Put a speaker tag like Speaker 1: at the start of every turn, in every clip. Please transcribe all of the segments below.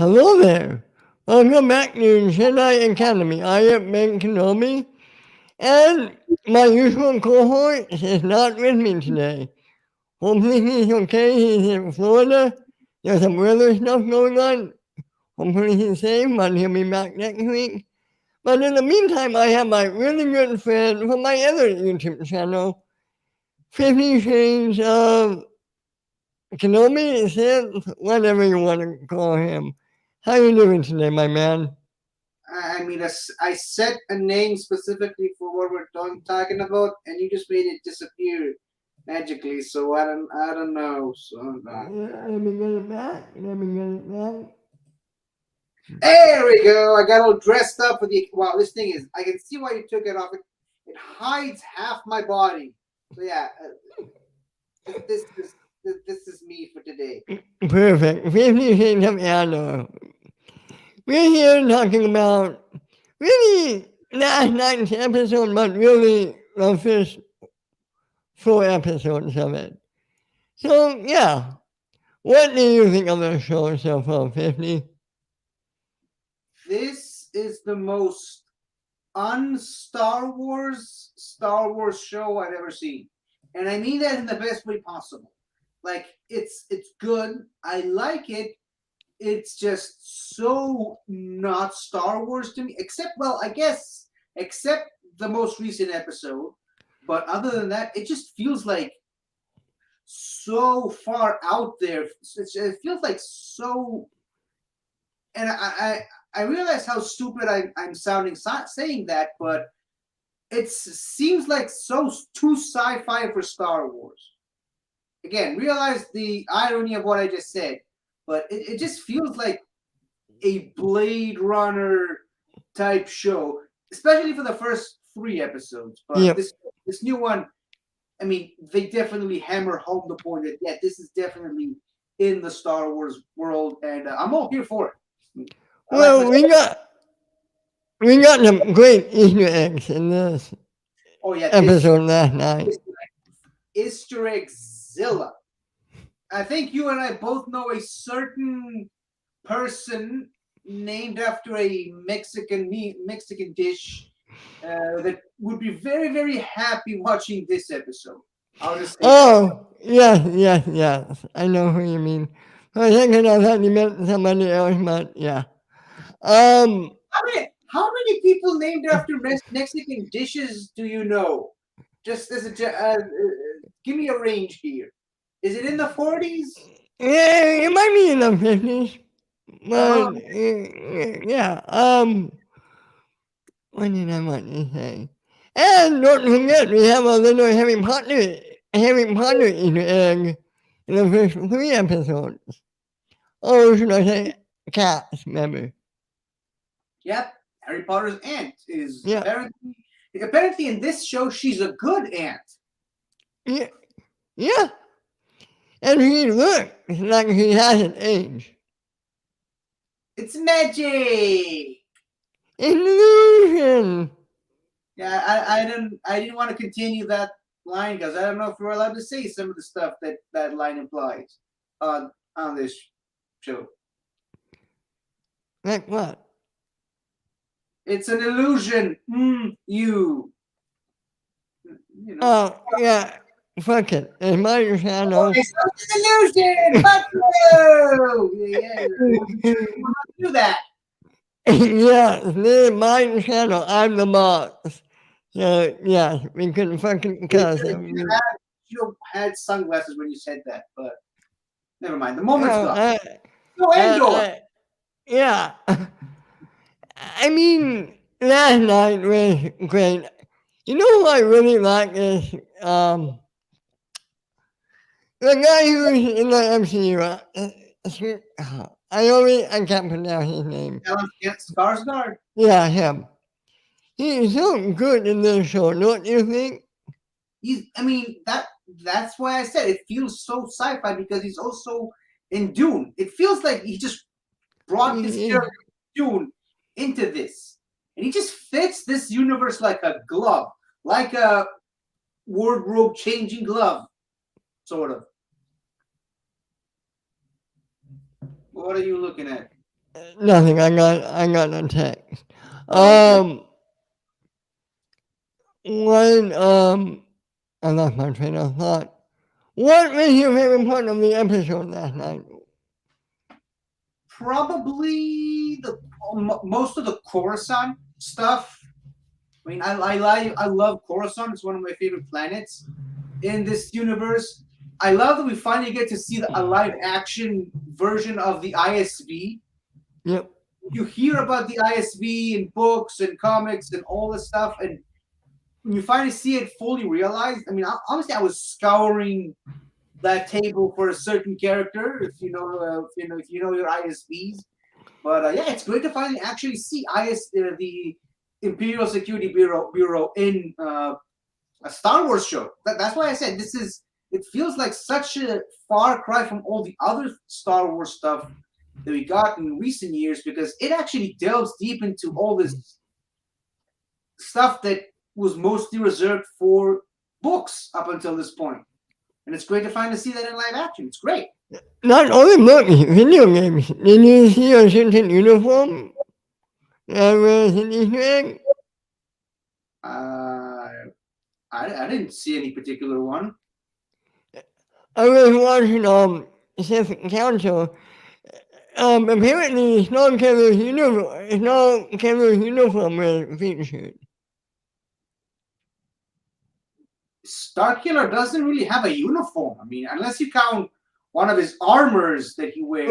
Speaker 1: Hello there. Welcome back to Jedi Academy. I am Ben Kenobi, and my usual cohort is not with me today. Hopefully he's okay. He's in Florida. There's some weather stuff going on. Hopefully he's safe, but he'll be back next week. But in the meantime, I have my really good friend from my other YouTube channel, 50 Shades of Kenobi, Sith, whatever you want to call him. How you doing today, my man?
Speaker 2: I mean, I set a name specifically for what we're talking about, and you just made it disappear magically. So I don't know. So
Speaker 1: Let me get it back. Let me get it back.
Speaker 2: there we go. I got all dressed up for the. Wow, this thing is. I can see why you took it off. It hides half my body. So yeah, this is this is me for today.
Speaker 1: Perfect. 50 Shades of Andor. We're here talking about really last night's episode, but really the first 4 episodes of it. So, yeah. What do you think of the show so far, 50?
Speaker 2: This is the most Star Wars show I've ever seen, and I mean that in the best way possible. Like it's good. I like it. It's just so not Star Wars to me. Except, well, I guess except the most recent episode. But other than that, it just feels like so far out there. It feels like so, and I realize how stupid I'm sounding saying that, but it seems like so too sci-fi for Star Wars. Again, realize the irony of what I just said, but it just feels like a Blade Runner type show, especially for the first 3 episodes. But
Speaker 1: Yep.
Speaker 2: this new one, I mean, they definitely hammer home the point that yeah, this is definitely in the Star Wars world, and I'm all here for it. I like
Speaker 1: Well,
Speaker 2: my.
Speaker 1: we got some great Easter eggs in this
Speaker 2: Oh yeah, this
Speaker 1: episode last night.
Speaker 2: Easter egg Zilla. I think you and I both know a certain person named after a Mexican dish that would be very happy watching this episode. I'll just say that.
Speaker 1: Oh, yes. I know who you mean. For a second, I thought you meant somebody else, but yeah. Um,
Speaker 2: How many people named after Mexican dishes do you know? Just as give me a range here. Is it in the 40s?
Speaker 1: yeah, it might be in the 50s,
Speaker 2: Oh,
Speaker 1: but yeah. What did I want to say? And don't forget, we have a little Harry Potter Easter egg in the first 3 episodes. Oh, should I say cast member?
Speaker 2: yep. Harry Potter's aunt is
Speaker 1: Yeah,
Speaker 2: apparently in this show she's a good aunt.
Speaker 1: yeah, yeah. And he looks like he hasn't aged.
Speaker 2: It's magic.
Speaker 1: Illusion.
Speaker 2: Yeah, I didn't want to continue that line because I don't know if we're allowed to say some of the stuff that line implies on this show.
Speaker 1: Like what?
Speaker 2: It's an illusion. You know.
Speaker 1: Oh, yeah. Fuck it. It's my channel.
Speaker 2: It's an illusion. Fuck you. Yeah, you want to do that.
Speaker 1: Yeah, this is my channel. I'm the boss. So, yeah, we couldn't fucking cuss.
Speaker 2: You had sunglasses when you said that, but never mind. The moment's
Speaker 1: Oh,
Speaker 2: gone. So Andor.
Speaker 1: yeah. I mean, last night was great. You know who I really like is the guy who's in the MCU. I can't pronounce his name.
Speaker 2: Alan Skarsgård.
Speaker 1: Yeah, him. He's so good in this show, don't you think?
Speaker 2: I mean that's why I said it feels so sci-fi because he's also in Dune. It feels like he just brought his character Dune into this, and he just fits this universe like a glove, like a wardrobe changing glove, sort of. What are you looking at?
Speaker 1: Nothing. I got a text.
Speaker 2: Oh, okay.
Speaker 1: When I lost my train of thought. What was your favorite part of the episode last night?
Speaker 2: Probably the most of the Coruscant stuff. I mean, I love Coruscant. It's one of my favorite planets in this universe. I love that we finally get to see a live action version of the ISV.
Speaker 1: Yep.
Speaker 2: You hear about the ISV in books and comics and all this stuff, and when you finally see it fully realized, I mean, honestly, I was scouring that table for a certain character. If you know your ISBs, but yeah, it's great to finally actually see the Imperial Security Bureau in a Star Wars show. That's why I said this is. It feels like such a far cry from all the other Star Wars stuff that we got in recent years because it actually delves deep into all this stuff that was mostly reserved for books up until this point. And it's great to finally see that in live action. It's great.
Speaker 1: Not only books, video games. Did you see a certain uniform that was an Easter egg?
Speaker 2: Uh, I didn't see any particular one.
Speaker 1: I was watching Pacific Council. Apparently Snowcatcher's uniform was featured.
Speaker 2: Starkiller doesn't really have a uniform. I mean, unless you count one of his armors that he wears.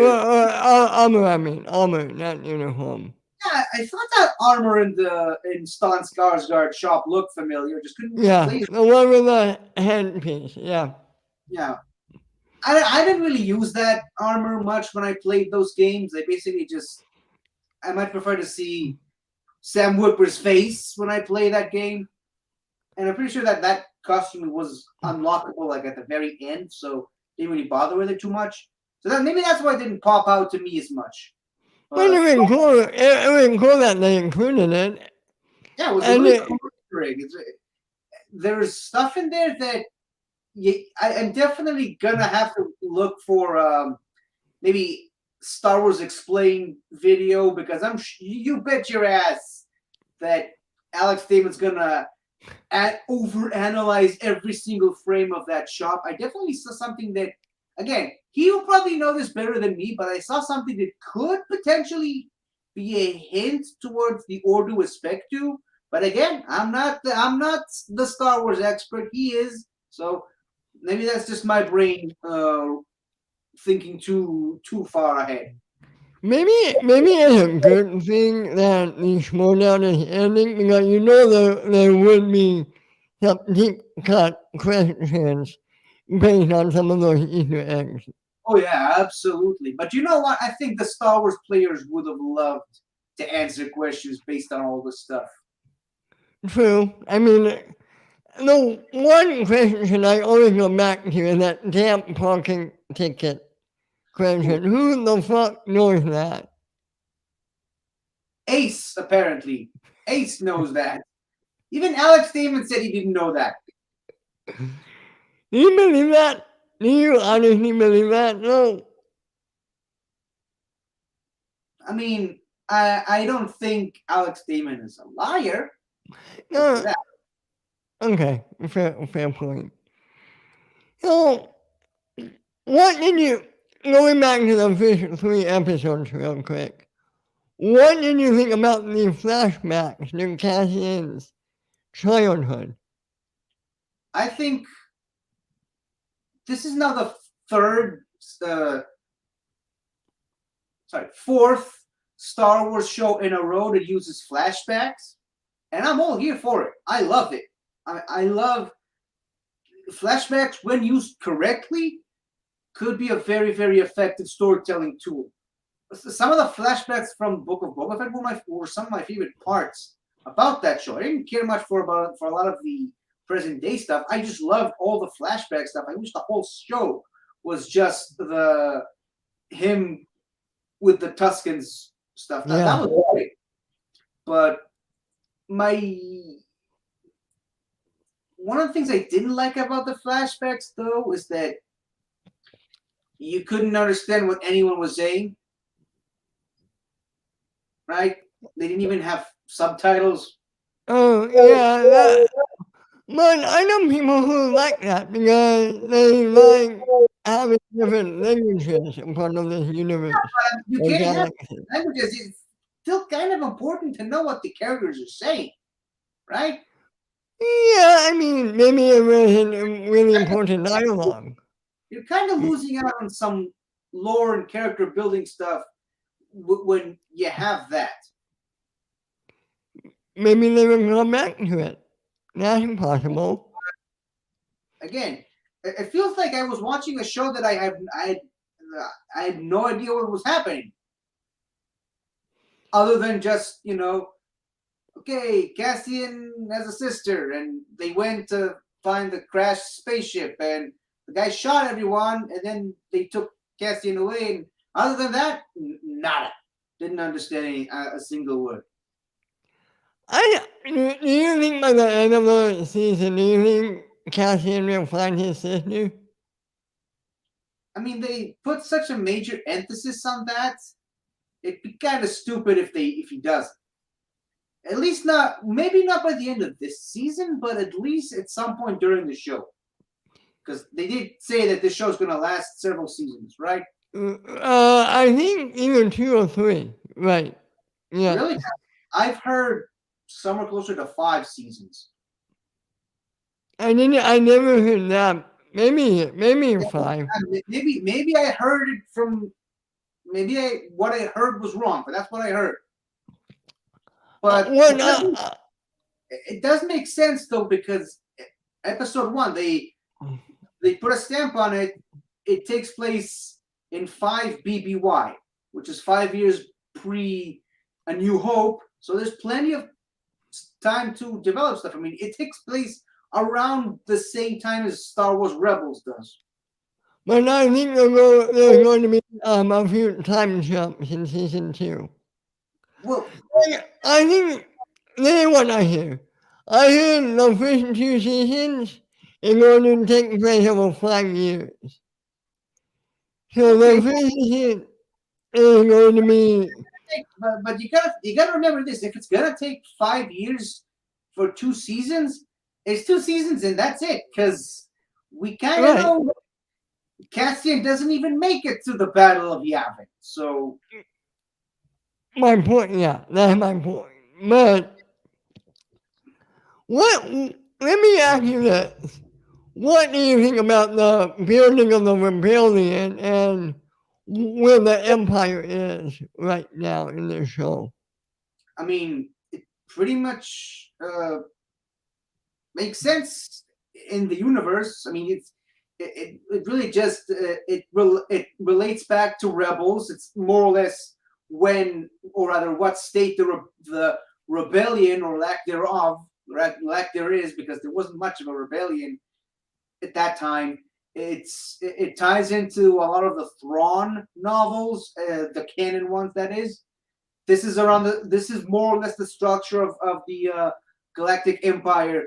Speaker 1: Armor, not uniform.
Speaker 2: Yeah, I thought that armor in Stan Skarsgård's shop looked familiar. Just couldn't
Speaker 1: Yeah,
Speaker 2: place.
Speaker 1: the one with the headpiece. Yeah.
Speaker 2: Yeah, I didn't really use that armor much when I played those games. I basically just I might prefer to see Sam Witwer's face when I play that game, and I'm pretty sure that that costume was unlockable like at the very end, so didn't really bother with it too much. So that maybe that's why it didn't pop out to me as much.
Speaker 1: But
Speaker 2: But
Speaker 1: it was cool that they included it.
Speaker 2: yeah, it was a
Speaker 1: And
Speaker 2: really
Speaker 1: it,
Speaker 2: cool Easter egg. There's stuff in there that I'm definitely gonna have to look for maybe Star Wars Explained video because you bet your ass that Alex Damon's gonna overanalyze every single frame of that shot. I definitely saw something that, again, he will probably know this better than me, but I saw something that could potentially be a hint towards the Order Espectu. But again, I'm not the Star Wars expert. He is, so maybe that's just my brain thinking too far ahead.
Speaker 1: maybe it's a good thing that the showdown is ending because there would be some deep cut questions based on some of those Easter eggs.
Speaker 2: Oh yeah, absolutely. But you know what? I think the Star Wars players would have loved to answer questions based on all this stuff.
Speaker 1: True. I mean, the one question I always go back to is that damn parking ticket question. Who the fuck knows that?
Speaker 2: Ace, apparently. Ace knows that. Even Alex Damon said he didn't know that.
Speaker 1: Do you believe that? Do you honestly believe that? No.
Speaker 2: I mean, I don't think Alex Damon is a liar. For
Speaker 1: No.
Speaker 2: that.
Speaker 1: Okay, fair point. So, what did you, going back to the first 3 episodes real quick, what did you think about the flashbacks to Cassian's childhood?
Speaker 2: I think this is now the third, uh, fourth Star Wars show in a row that uses flashbacks, and I'm all here for it. I love it. I love flashbacks when used correctly. Could be a very, very effective storytelling tool. Some of the flashbacks from Book of Boba Fett were some of my favorite parts about that show. I didn't care much for a lot of the present day stuff. I just loved all the flashback stuff. I wish the whole show was just the him with the Tuscans stuff. That was great. But my one of the things I didn't like about the flashbacks though is that you couldn't understand what anyone was saying. right? They didn't even have subtitles.
Speaker 1: Oh yeah, that, but I know people who like that because they like having different languages in part of this universe
Speaker 2: You
Speaker 1: or
Speaker 2: can't have
Speaker 1: galaxy.
Speaker 2: languages. It's still kind of important to know what the characters are saying, right?
Speaker 1: Yeah, I mean, maybe it was a really important dialogue.
Speaker 2: You're kind of losing out on some lore and character building stuff when you have that.
Speaker 1: Maybe they will come back to it. That's possible.
Speaker 2: Again, it feels like I was watching a show that I had no idea what was happening, other than just okay, Cassian has a sister, and they went to find the crashed spaceship, and the guy shot everyone, and then they took Cassian away. And other than that, nada. Didn't understand a single word.
Speaker 1: Do you think by the end of the season, do you think Cassian will find his sister?
Speaker 2: I mean, they put such a major emphasis on that. It'd be kind of stupid if he doesn't. At least not, maybe not by the end of this season, but at least at some point during the show. Because they did say that this show is going to last several seasons, right?
Speaker 1: I think either 2 or 3. Right. Yeah.
Speaker 2: Really? I've heard somewhere closer to 5 seasons.
Speaker 1: I never heard that. Maybe 5.
Speaker 2: Maybe I heard it from what I heard was wrong, but that's what I heard. But it does make sense though, because episode 1 they put a stamp on it. It takes place in 5 BBY, which is 5 years pre A New Hope. So there's plenty of time to develop stuff. I mean, it takes place around the same time as Star Wars Rebels does.
Speaker 1: But I think there's going to be a few time jumps in season 2.
Speaker 2: Well,
Speaker 1: I think this is what I hear. I hear the first 2 seasons are going to take place over 5 years. So the first season is going to be.
Speaker 2: but you gotta remember this: if it's gonna take 5 years for 2 seasons, it's 2 seasons and that's it. Because we kind of know Cassian doesn't even make it to the Battle of Yavin. So
Speaker 1: My point, yeah, that's my point. But let me ask you this. What do you think about the building of the rebellion and where the Empire is right now in the show?
Speaker 2: I mean, it pretty much makes sense in the universe. I mean, it really just it relates back to Rebels. It's more or less when, or rather, what state the rebellion or lack thereof, lack there is, because there wasn't much of a rebellion at that time. It ties into a lot of the Thrawn novels, the canon ones, that is. This is more or less the structure of the Galactic Empire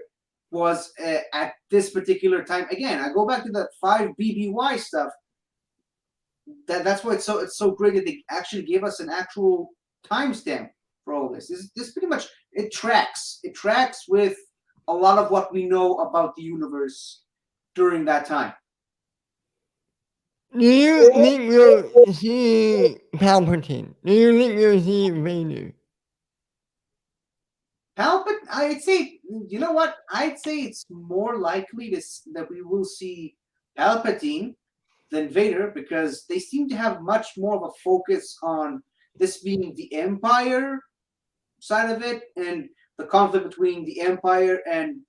Speaker 2: was at this particular time. Again, I go back to that 5 BBY stuff. That's why it's so great that they actually gave us an actual timestamp for all this. This pretty much it tracks. It tracks with a lot of what we know about the universe during that time.
Speaker 1: Do you think we'll see Palpatine? Do you think we'll see Vader?
Speaker 2: Palpatine, I'd say, you know what? I'd say it's more likely that we will see Palpatine than Vader, because they seem to have much more of a focus on this being the Empire side of it, and the conflict between the Empire and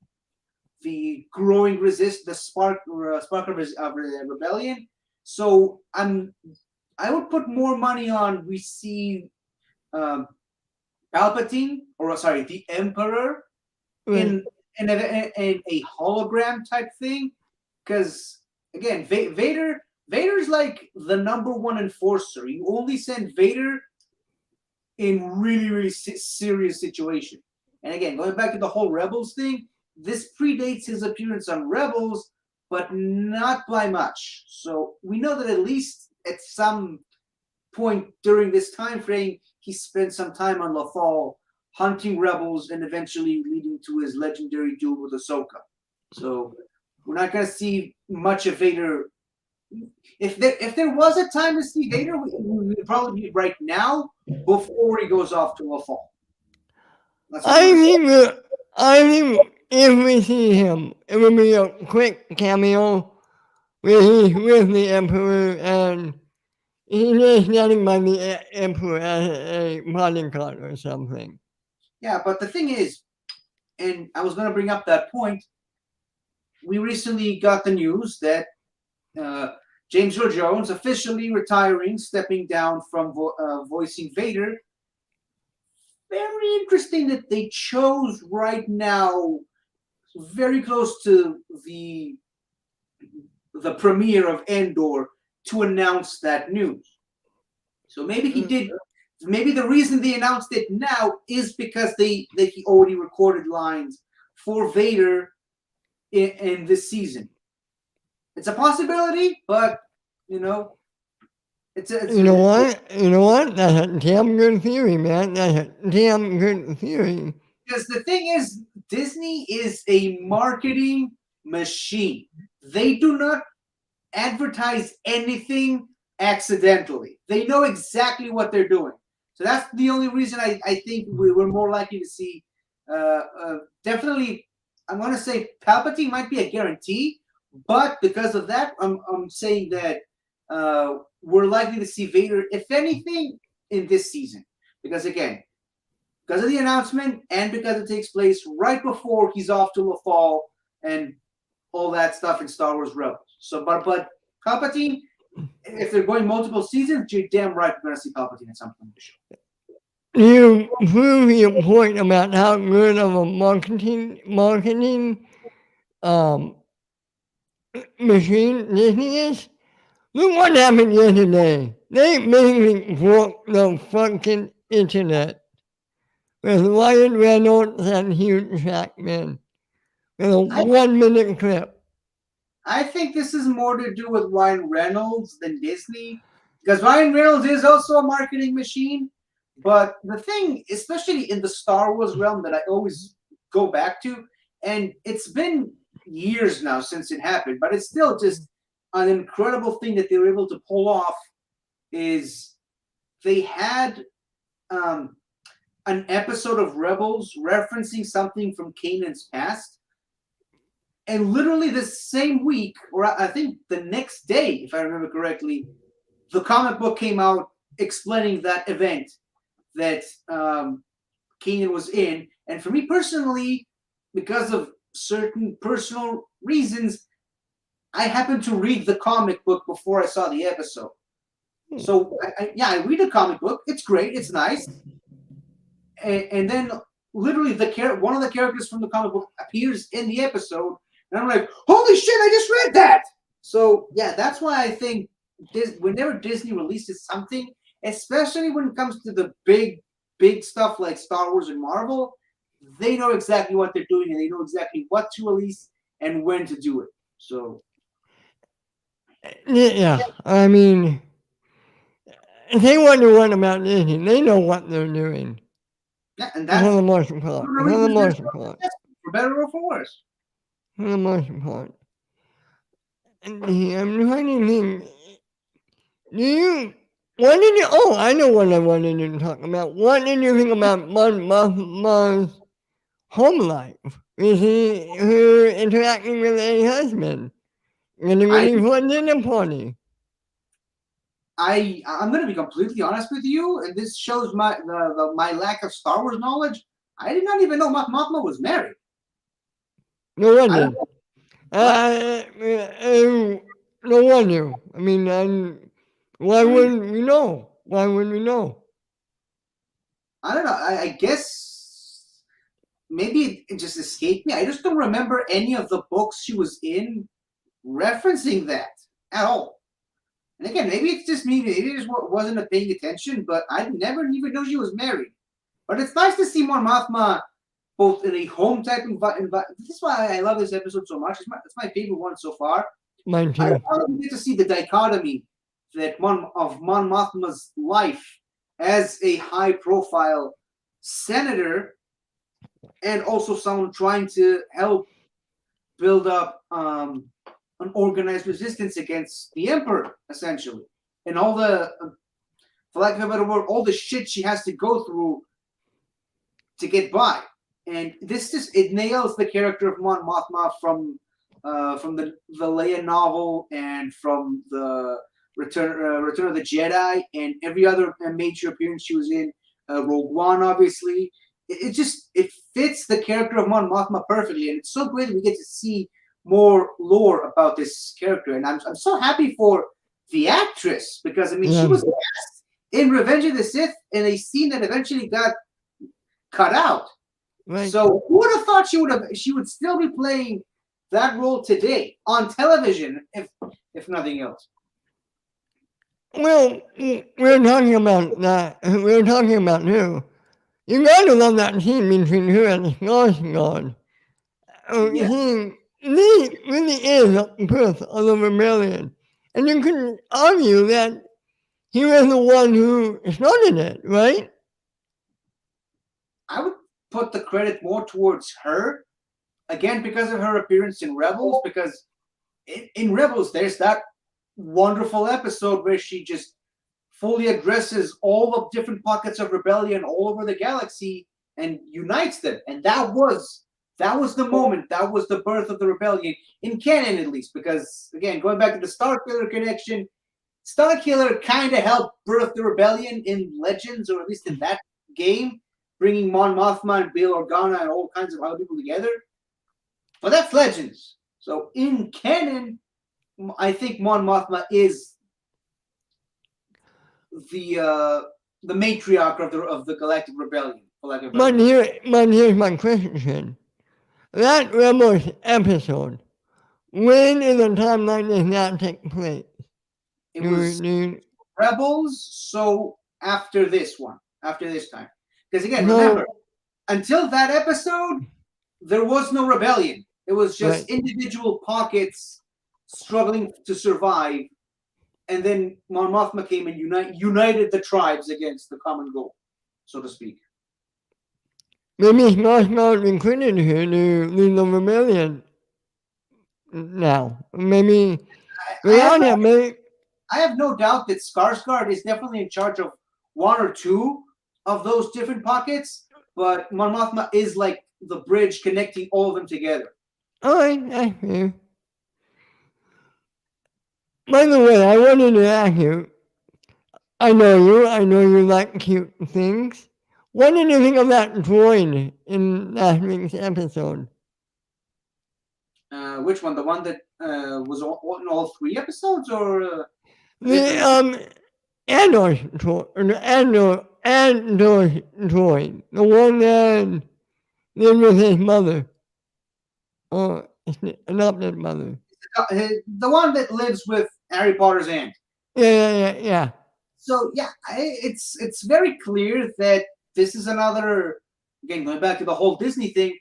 Speaker 2: the growing the spark of rebellion. So I would put more money on we see Palpatine, or sorry, the Emperor in a hologram type thing, because again, Vader's like the number one enforcer. You only send Vader in really serious situation. And again, going back to the whole Rebels thing, this predates his appearance on Rebels, but not by much. So we know that at least at some point during this time frame, he spent some time on Lothal hunting rebels and eventually leading to his legendary duel with Ahsoka. So we're not going to see much of Vader. If there was a time to see Vader, we would probably be right now before he goes off to Lothal. That's what
Speaker 1: I
Speaker 2: I'm
Speaker 1: think that, I think if we see him, it will be a quick cameo where he's with the Emperor and he's just standing by the Emperor as a bodyguard or something.
Speaker 2: Yeah, but the thing is, and I was going to bring up that point. We recently got the news that James Earl Jones officially retiring, stepping down from voicing Vader. Very interesting that they chose right now, very close to the premiere of Andor, to announce that news. So maybe he did. Maybe the reason they announced it now is because he already recorded lines for Vader in this season. It's a possibility, but you know, it's
Speaker 1: You know what? You know what? That's a damn good theory, man. That's a damn good theory.
Speaker 2: because the thing is, Disney is a marketing machine. They do not advertise anything accidentally. They know exactly what they're doing. So that's the only reason I think we're more likely to see. Definitely, I'm going to say Palpatine might be a guarantee, but because of that, I'm saying that we're likely to see Vader, if anything, in this season. Because again, because of the announcement and because it takes place right before he's off to Lothal and all that stuff in Star Wars Rebels. So, but Palpatine, if they're going multiple seasons, you're damn right we're going to see Palpatine at some point in the show.
Speaker 1: You prove your point about how good of a marketing um, machine Disney is. Look what happened yesterday. They basically broke the fucking internet with Ryan Reynolds and Hugh Jackman with a 1 minute clip.
Speaker 2: I think this is more to do with Ryan Reynolds than Disney, because Ryan Reynolds is also a marketing machine. But the thing, especially in the Star Wars realm, that I always go back to, and it's been years now since it happened, but it's still just an incredible thing that they were able to pull off, is they had an episode of Rebels referencing something from Kanan's past. And literally the same week, or I think the next day, if I remember correctly, the comic book came out explaining that event that Kanan was in. And for me personally, because of certain personal reasons, I happened to read the comic book before I saw the episode. So I read the comic book. It's great. It's nice. And then literally one of the characters from the comic book appears in the episode. And I'm like, holy shit, I just read that. So yeah, that's why I think whenever Disney releases something, especially when it comes to the big stuff like Star Wars and Marvel, they know exactly what they're doing and they know exactly what to release and when to do it. So
Speaker 1: yeah, I mean, they wonder what about Disney. They know what they're doing.
Speaker 2: yeah, and that's
Speaker 1: for the most part. For the most part.
Speaker 2: For better or for worse.
Speaker 1: For the most part. And I'm trying to think. I know what I wanted to talk about. What did you think about Mon Mothma's home life? Is her interacting with a husband? Getting ready for a dinner party?
Speaker 2: I'm going to be completely honest with you, and this shows my lack of Star Wars knowledge. I did not even know Mon Mothma was married.
Speaker 1: No wonder. No wonder. I mean, why wouldn't we know? Why wouldn't we know?
Speaker 2: I don't know. I guess maybe it just escaped me. I just don't remember any of the books she was in referencing that at all. And again, maybe it's just me. Maybe it just wasn't paying attention, but I never even knew she was married. But it's nice to see Mon Mothma both in a home type environment. This is why I love this episode so much. It's my favorite one so far.
Speaker 1: Mine too.
Speaker 2: I want to get to see the dichotomy that Mon Mothma's life as a high profile senator and also someone trying to help build up an organized resistance against the emperor, essentially, and all the, for lack of a better word, all the shit she has to go through to get by. And this just it nails the character of Mon Mothma from the Leia novel and from the Return of the Jedi and every other major appearance she was in, Rogue One, obviously. It just it fits the character of Mon Mothma perfectly, and it's so great that we get to see more lore about this character. And I'm so happy for the actress because I mean she
Speaker 1: Yeah.
Speaker 2: was cast in Revenge of the Sith in a scene that eventually got cut out.
Speaker 1: Right.
Speaker 2: So who would have thought she would still be playing that role today on television, if nothing else.
Speaker 1: Well, we're talking about that. We're talking about you. You gotta love that scene between her and Skarsgård.
Speaker 2: Yeah.
Speaker 1: He really is the birth of the rebellion. And you can argue that he was the one who started it, right?
Speaker 2: I would put the credit more towards her, again because of her appearance in Rebels. Because in Rebels, there's that wonderful episode where she just fully addresses all the different pockets of rebellion all over the galaxy and unites them. And that was the moment. That was the birth of the rebellion in canon, at least. Because again, going back to the Starkiller connection, Starkiller kind of helped birth the rebellion in Legends, or at least in that game, bringing Mon Mothma and Bail Organa and all kinds of other people together. But that's Legends. So in canon, I think Mon Mothma is the matriarch of the Galactic Rebellion. For lack of a better word.
Speaker 1: But here's my question. That Rebels episode, when in the timeline does that take place?
Speaker 2: It was Rebels, so after this time. Because again, remember, until that episode, there was no rebellion. It was just individual pockets struggling to survive, and then Mon Mothma came and united the tribes against the common goal, so to speak.
Speaker 1: Maybe Skarsgård recruited her to lead the rebellion now. Maybe
Speaker 2: I have no doubt that Skarsgård is definitely in charge of one or two of those different pockets, but Mon Mothma is like the bridge connecting all of them together.
Speaker 1: Alright, I see. By the way, I wanted to ask you, I know you like cute things. What did you think of that droid in last week's episode?
Speaker 2: Which one? The one that was in all three episodes, or
Speaker 1: The Andor droid, the one that lived with his mother, or his adopted mother.
Speaker 2: the one that lives with Harry Potter's aunt?
Speaker 1: Yeah.
Speaker 2: So yeah, it's very clear that this is another. Again, going back to the whole Disney thing,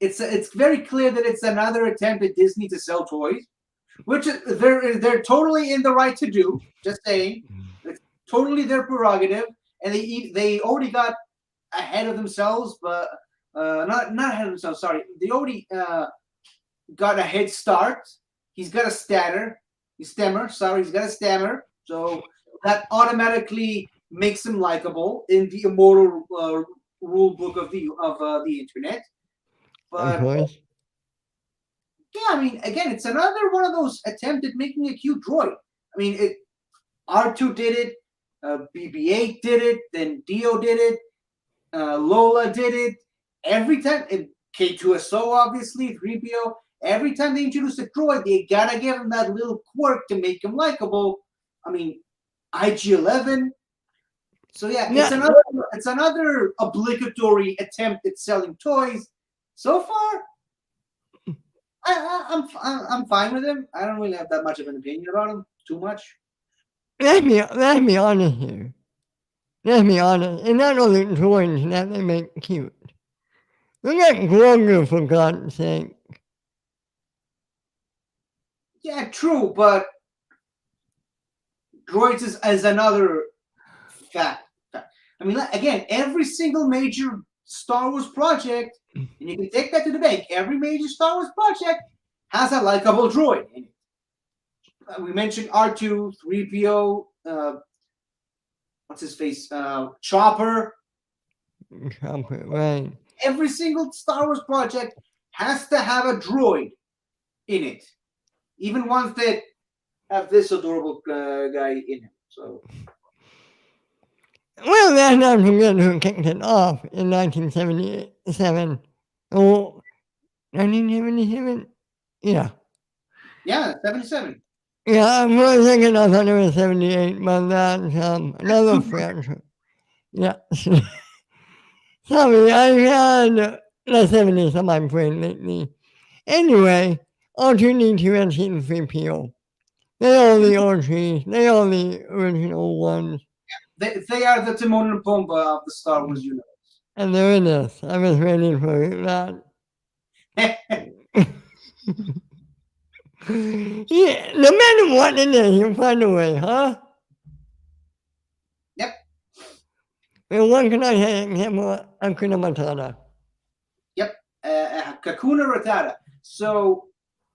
Speaker 2: it's very clear that it's another attempt at Disney to sell toys, which they're totally in the right to do. Just saying, it's totally their prerogative, and they already got ahead of themselves, but not ahead of themselves. Sorry, they already got a head start. He's got a stammer. Sorry, he's got a stammer. So that automatically makes him likable in the immortal rule book of the internet. But yeah, I mean, again, it's another one of those attempts at making a cute droid. I mean, R2 did it, BB-8 did it, then Dio did it, Lola did it. Every time, K2SO obviously, 3PO. Every time they introduce a droid, they gotta give him that little quirk to make him likable. I mean, IG-11. So yeah, it's another obligatory attempt at selling toys. So far, I'm fine with him. I don't really have that much of an opinion about him. Too much.
Speaker 1: Let me honest here. Let's be honest. It's not only droids that they make cute. Look at Grogu, for God's sake.
Speaker 2: Yeah, true, but droids is another fact. I mean, again, every single major Star Wars project, and you can take that to the bank. Every major Star Wars project has a likable droid in it. We mentioned R2, 3PO, what's his face, Chopper.
Speaker 1: Right.
Speaker 2: Every single Star Wars project has to have a droid in it, even ones that have this adorable guy in him. So,
Speaker 1: well, that's not forget who kicked it off in 1977. Oh, 1977? Yeah.
Speaker 2: yeah, 77.
Speaker 1: Yeah, for a second I thought it was 78, but that's another French. Yeah. Sorry, I had the 70s on my brain lately. Anyway, R2D2 and C3PO. They are the OGs. They are the original ones.
Speaker 2: They are the Timon and Pumbaa of the Star Wars universe.
Speaker 1: And they're in this. I was ready for that. Yeah, no matter what it is, you find a way, huh?
Speaker 2: Yep.
Speaker 1: Well, what can I say except for Hakuna Matata?
Speaker 2: Yep. Kakuna Ratada. So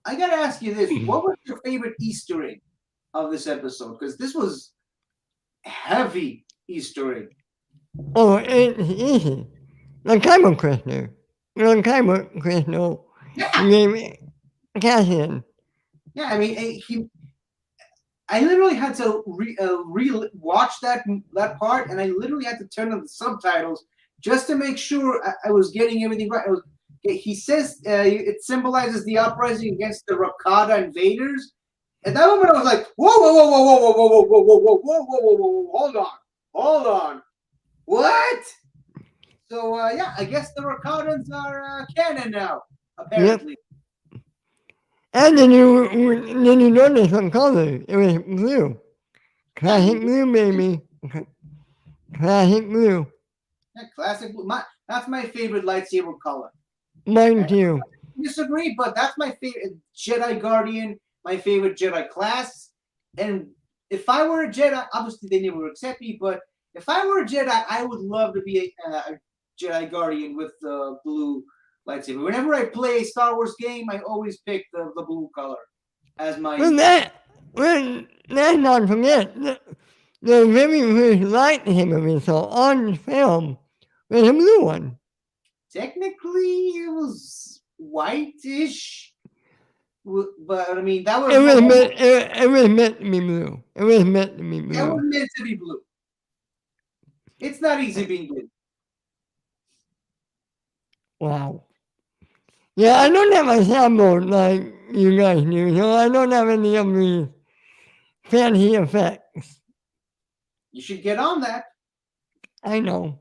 Speaker 2: I gotta ask you this: what was your favorite Easter egg of this episode? Because this was heavy Easter egg.
Speaker 1: Oh, it's easy. The Kyber Crystal. The Kyber Crystal
Speaker 2: Yeah.
Speaker 1: gave Cassian.
Speaker 2: Yeah. I mean, I literally had to watch that part, and I literally had to turn on the subtitles just to make sure I was getting everything right. He says it symbolizes the uprising against the Rakata invaders. At that moment, I was like, whoa, whoa, whoa, whoa, whoa, whoa, whoa, whoa, whoa, whoa, whoa, whoa, whoa, hold on, what? So yeah, I guess the Rakatans are canon now, apparently.
Speaker 1: Yep. And then you notice what color? It was blue. Classic blue, baby. Classic blue.
Speaker 2: Yeah, classic blue. That's my favorite lightsaber color.
Speaker 1: Mine too.
Speaker 2: Disagree, but that's my favorite Jedi Guardian, my favorite Jedi class. And if I were a Jedi, obviously they never accept me, but if I were a Jedi, I would love to be a Jedi Guardian with the blue lightsaber. Whenever I play a Star Wars game, I always pick the blue color as my.
Speaker 1: Let's not forget the very first lightsaber we saw on film was a blue one.
Speaker 2: Technically, it was whitish, but I mean that was.
Speaker 1: It was meant to be blue. It was meant to be blue.
Speaker 2: It was meant to be blue. It's not easy being blue.
Speaker 1: Wow. Yeah, I don't have a soundboard like you guys do, so I don't have any of these fancy effects.
Speaker 2: You should get on that.
Speaker 1: I know.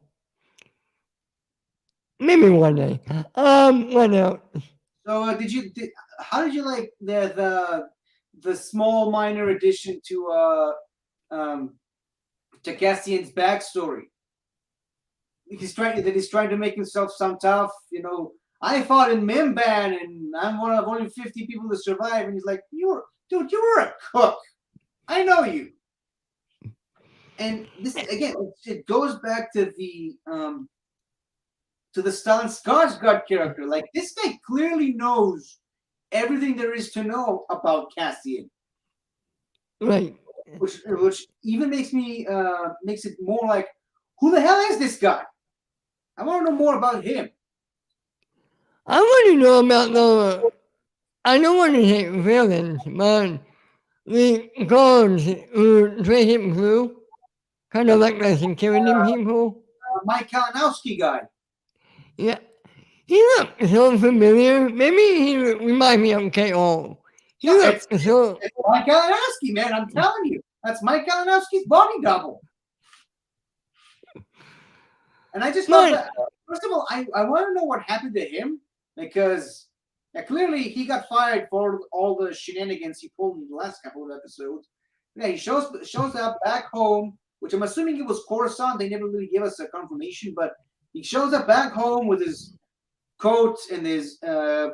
Speaker 1: Maybe one day. What else?
Speaker 2: So, how did you like the small minor addition to Cassian's backstory? He's trying to make himself sound tough. You know, I fought in Mimban, and I'm one of only 50 people to survive. And he's like, you were a cook. I know you. And this again, it goes back to the Stellan Skarsgård character. Like, this guy clearly knows everything there is to know about Cassian.
Speaker 1: Right.
Speaker 2: Which even makes it more like, who the hell is this guy? I want to know more about him.
Speaker 1: I want to know about I don't want to say villains, but the guards who dress in blue, kind of like the security people.
Speaker 2: Mike Kalinowski guy.
Speaker 1: Yeah. He looks so familiar. Maybe he reminds me of K.O.
Speaker 2: It's Mike Kalinowski, man. I'm telling you. That's Mike Kalinowski's body double. And I just love that. First of all, I want to know what happened to him, because clearly he got fired for all the shenanigans he pulled in the last couple of episodes. Yeah, he shows up back home, which I'm assuming it was Coruscant. They never really gave us a confirmation, but he shows up back home with his coat and his 2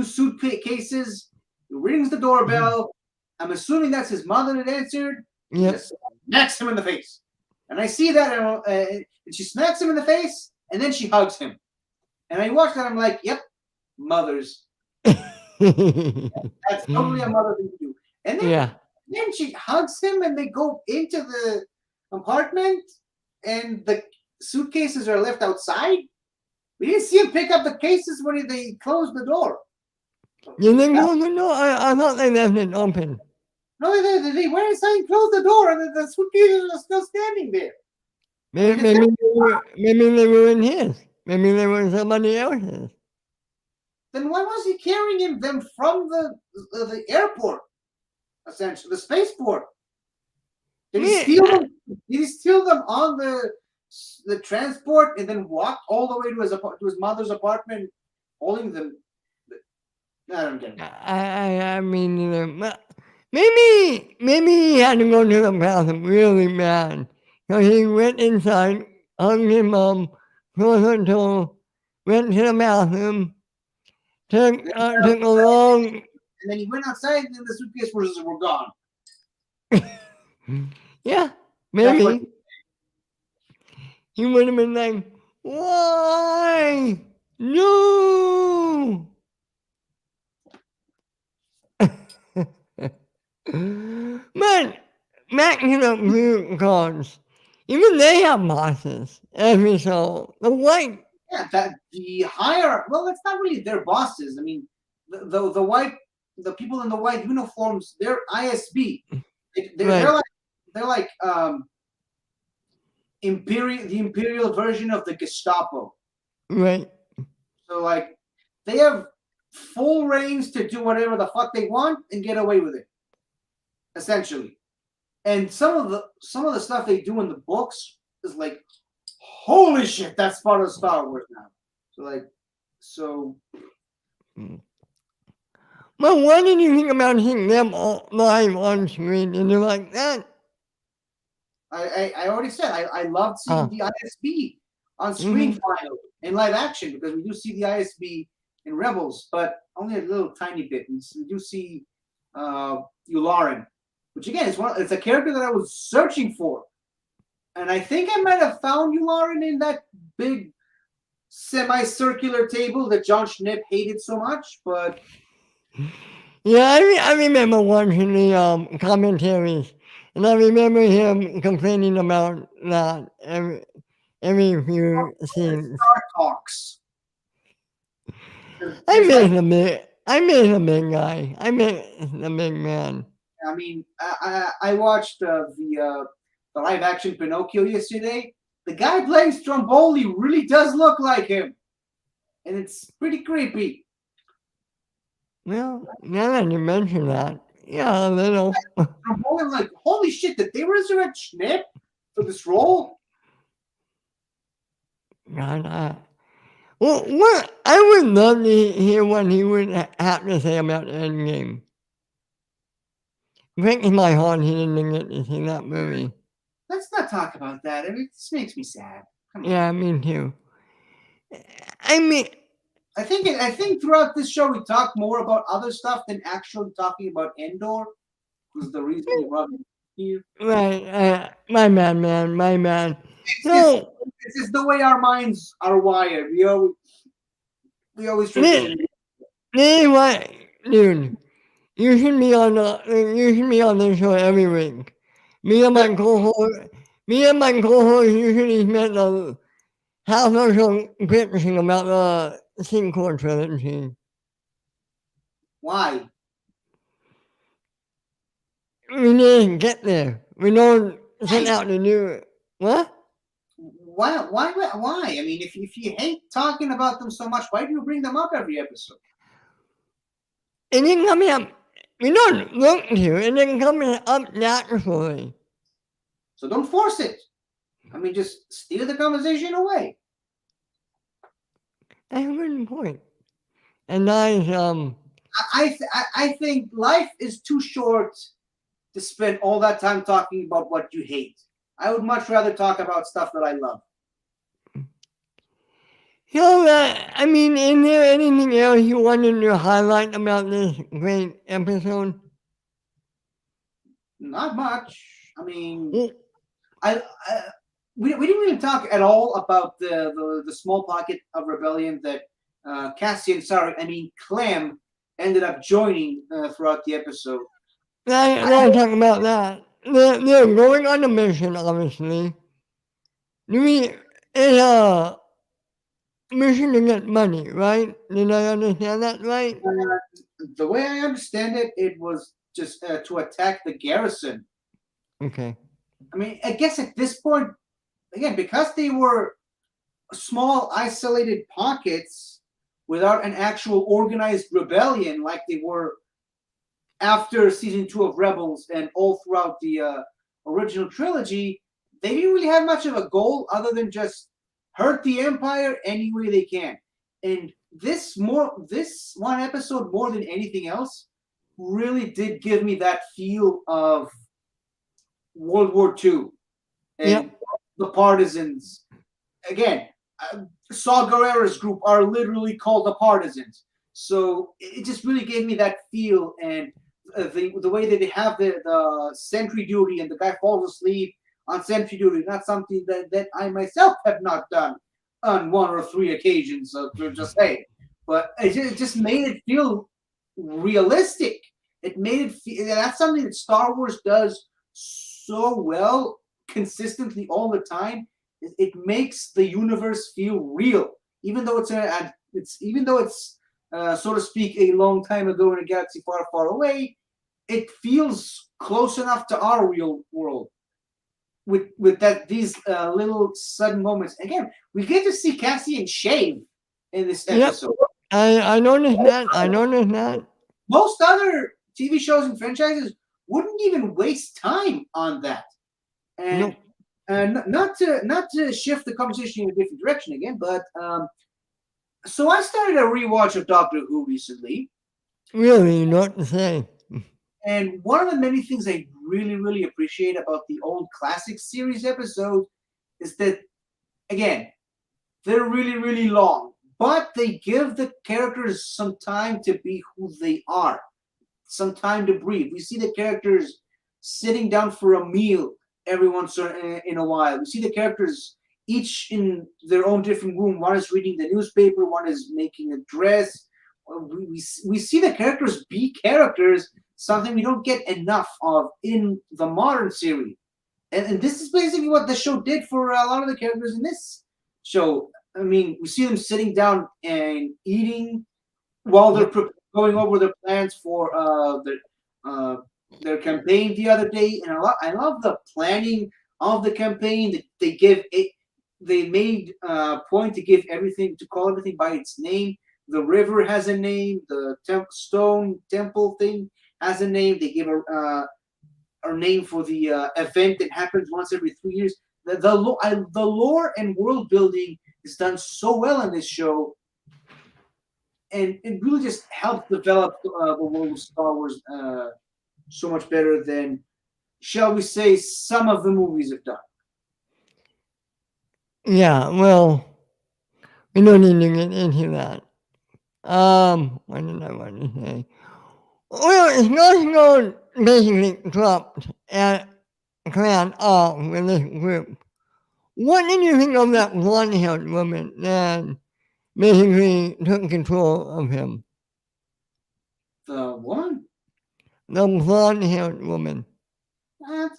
Speaker 2: suitcases. He rings the doorbell. I'm assuming that's his mother that answered.
Speaker 1: Yep.
Speaker 2: Just smacks him in the face. And I see that, and she smacks him in the face, and then she hugs him. And I watch that, I'm like, yep, mothers. That's totally a mother thing to do. And
Speaker 1: Yeah.
Speaker 2: then she hugs him, and they go into the apartment, and the suitcases are left outside. We didn't see him pick up the cases when they closed the door.
Speaker 1: You think close the door? I thought they left it open.
Speaker 2: No, they went inside and closed the door, and the suitcases are still standing there.
Speaker 1: Maybe, maybe they were in his. Maybe they were in somebody else's.
Speaker 2: Then why was he carrying them from the airport, essentially, the spaceport? Did he steal them? Did he steal them on the transport and then walk all the way to his mother's apartment, holding them? I don't get it.
Speaker 1: I mean, maybe he had to go to the bathroom really bad. So he went inside, hugged his mom, closed her door, went to the bathroom, took a long.
Speaker 2: And then he went outside, and the suitcase were gone.
Speaker 1: Yeah, maybe. He would have been like, why? No! But back to the blue cards. Even they have bosses. As we saw, the white.
Speaker 2: Yeah, that the higher. Well, it's not really their bosses. I mean, the white, the people in the white uniforms, they're ISB. They're like the imperial version of the Gestapo.
Speaker 1: Right.
Speaker 2: So like, they have full reins to do whatever the fuck they want and get away with it, essentially. And some of the stuff they do in the books is like, holy shit, that's part of Star Wars now. So.
Speaker 1: Well, what did you think about seeing them all live on screen and they're like that?
Speaker 2: I already said I loved seeing the ISB on screen finally in live action, because we do see the ISB in Rebels, but only a little tiny bit. We do see Yularen, which again it's a character that I was searching for, and I think I might have found Yularen in that big semicircular table that John Schnipp hated so much, but.
Speaker 1: Yeah, I remember watching the commentaries, and I remember him complaining about that every few scenes.
Speaker 2: Star Talks.
Speaker 1: I made him big guy. I made the big man.
Speaker 2: I mean, I watched the live action Pinocchio yesterday. The guy playing Stromboli really does look like him, and it's pretty creepy.
Speaker 1: Well, now that you mention that, yeah, a little.
Speaker 2: Stromboli, I'm like, holy shit! Did they resurrect Schnipp for this role?
Speaker 1: God, well, what I would love to hear what he would have to say about Endgame. Breaks my heart he didn't get to see that movie.
Speaker 2: Let's not talk about that. I mean, this makes me sad. Come on.
Speaker 1: Yeah, me too. I mean,
Speaker 2: I think throughout this show we talk more about other stuff than actually talking about Endor, who's the reason we brought him here.
Speaker 1: Right, my man, my man.
Speaker 2: No, this is the way our minds are wired. We always try to.
Speaker 1: Anyway, dude, you should be on the show every week. Me and my co-host usually spend a half a show bitching about the sequel trilogy.
Speaker 2: Why?
Speaker 1: We didn't get there. We don't set out to do it. What?
Speaker 2: Why? I mean, if you hate talking about them so much, why do you bring them up every episode?
Speaker 1: It didn't come up. We don't look to. It didn't come up naturally.
Speaker 2: So don't force it. I mean, just steer the conversation away.
Speaker 1: I have a good point. And
Speaker 2: I think life is too short to spend all that time talking about what you hate. I would much rather talk about stuff that I love.
Speaker 1: So, I mean, is there anything else you wanted to highlight about this great episode?
Speaker 2: Not much. I mean,
Speaker 1: Well,
Speaker 2: I we didn't really talk at all about the small pocket of rebellion that Cassian, sorry, I mean Clem, ended up joining throughout the episode.
Speaker 1: Let's talk about that. They're going on a mission, obviously. It's a mission to get money, right? Did I understand that right?
Speaker 2: The way I understand it, it was just to attack the garrison.
Speaker 1: Okay.
Speaker 2: I mean, I guess at this point, again, because they were small, isolated pockets without an actual organized rebellion like they were after season 2 of Rebels and all throughout the original trilogy, they didn't really have much of a goal other than just hurt the Empire any way they can. And this one episode more than anything else really did give me that feel of World War II and
Speaker 1: Yep.
Speaker 2: the partisans. Again, Saw Gerrera's group are literally called the partisans. So it just really gave me that feel, and the way that they have the sentry duty and the guy falls asleep on sentry duty, not something that I myself have not done on 1 or 3 occasions, so to just say. But it just made it feel realistic. It made it feel that's something that Star Wars does so well, consistently all the time. It makes the universe feel real, even though it's so to speak a long time ago in a galaxy far, far away. It feels close enough to our real world with that these little sudden moments. Again, we get to see Cassian shave in this
Speaker 1: Yep.
Speaker 2: episode.
Speaker 1: I noticed that. I noticed that.
Speaker 2: Most other TV shows and franchises wouldn't even waste time on that. And
Speaker 1: Nope.
Speaker 2: not to shift the conversation in a different direction again, but so I started a rewatch of Doctor Who recently,
Speaker 1: Really, you know what to say.
Speaker 2: and one of the many things I really, really appreciate about the old classic series episodes is that, again, they're really, really long, but they give the characters some time to be who they are, some time to breathe. We see the characters sitting down for a meal every once in a while. We see the characters each in their own different room. One is reading the newspaper, one is making a dress. We see the characters be characters, something we don't get enough of in the modern series. And this is basically what the show did for a lot of the characters in this show. I mean, we see them sitting down and eating while they're going over their plans for their campaign the other day, and I love the planning of the campaign. That they give it, they made a point to give everything to call everything by its name. The river has a name. The stone temple thing has a name. They give a name for the event that happens once every 3 years. The lore and world building is done so well in this show, and it really just helped develop the world of Star Wars so much better than, shall we say, some of the movies have done.
Speaker 1: Yeah, well, we don't need to get into that. What did I want to say? Well, it's National basically dropped at Clan off with this group. What did you think of that blonde-haired woman that basically took control of him?
Speaker 2: The woman,
Speaker 1: The blonde-haired woman.
Speaker 2: uh,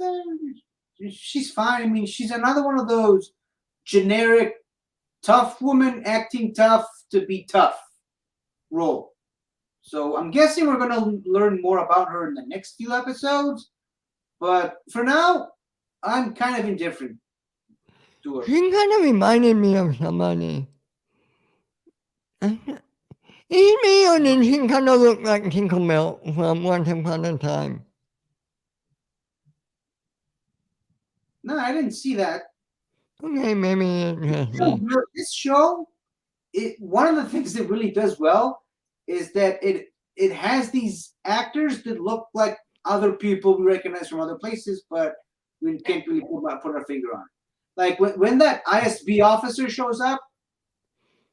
Speaker 2: she's fine. I mean, she's another one of those generic tough woman acting tough to be tough role. So I'm guessing we're going to learn more about her in the next few episodes. But for now, I'm kind of indifferent to her.
Speaker 1: She kind of reminded me of somebody. Is me or did she kind of look like Tinkerbell from Once Upon a Time?
Speaker 2: No, I didn't see that.
Speaker 1: Okay, maybe it's just
Speaker 2: So,
Speaker 1: me.
Speaker 2: this show, one of the things it really does well is that it has these actors that look like other people we recognize from other places, but we can't really put our finger on it. Like when that ISB officer shows up,